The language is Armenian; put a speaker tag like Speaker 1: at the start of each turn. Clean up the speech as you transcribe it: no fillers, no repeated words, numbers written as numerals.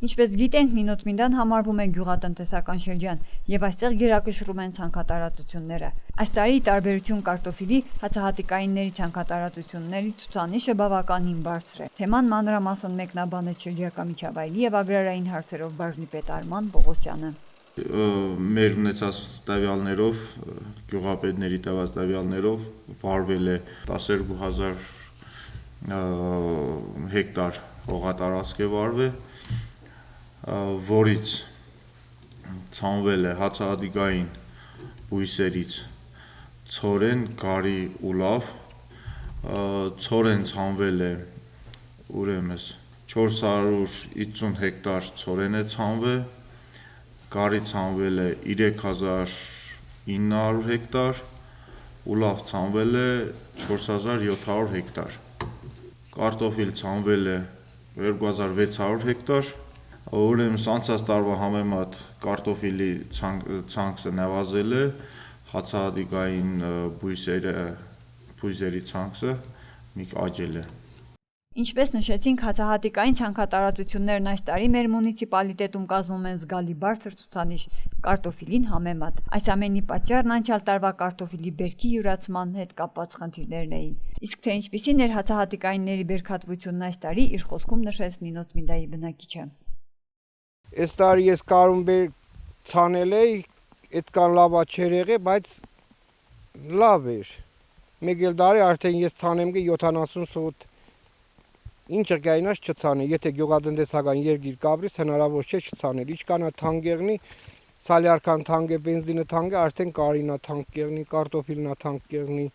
Speaker 1: Ինչպես գիտենք, Նինոթմինդան համարվում է գյուղատնտեսական շրջան եւ այստեղ գերակշռում են ցանքատարածությունները։ Այս տարի ի տարբերություն կարտոֆիլի, հացահատիկայինների ցանքատարածությունների ցուցանիշը բավականին բարձր է։ Թեման մանրամասն մեկնաբանեց շրջակա միջավայրի եւ agrarային հարցերով բաժնի պետ Արման Պողոսյանը։
Speaker 2: Մեր ունեցած տվյալներով, գյուղապետների տված տվյալներով վարվել է 12000 հեկտար հողատարածք է վարվել, որից ցանվել է հացահատիկային բույսերից ցորեն, գարի ու լավ, ցորեն ցանվել է ուրեմն 450 հեկտար ցորեն է ցանվել, գարի ցանվել է 3900 հեկտար, ու լավ ցանվել է 4700 հեկտար, կարտոֆիլ ցանվել է 2600 հեկտար, ուրեմն անցած տարվա համեմատ կարտոֆիլի ցանքը նվազել է, հացահատիկային բույսերի ցանքը աճել է։
Speaker 1: Ինչպես նշեցինք, հացահատիկային ցանքատարածություններն այս տարի մեր մունիցիպալիտետում կազմում են զգալի բարձր ցուցանիշ կարտոֆիլին համեմատ։ Այս ամենի պատճառն անցյալ տարվա կարտոֆիլի բերքի յուրացման հետ կապված խնդիրներն էին։ Իսկ թե ինչպիսին էր հացահատիկայինների բերքատվությունն այս տարի, իր խոսքում նշեց Նինոթմինդայի բնակիչը։
Speaker 3: Այս տարի ես կարում ցանել էի, այդքան լավ չէր եղել, բայց լավ էր։ Մեկ էլ տարի արդեն ես ցանեմ 70 սոտ։ Ինչը գայնաց չցանի, եթե գյուղատնտեսական երկիր կապրիս, հնարավոր չէ չցանել։ Ինչքան է թանկ եղնի, սալյարքան թանկ է, բենզինը թանկ է, արդեն կարինա թանկ եղնի, կարտոֆիլնա թանկ եղնի։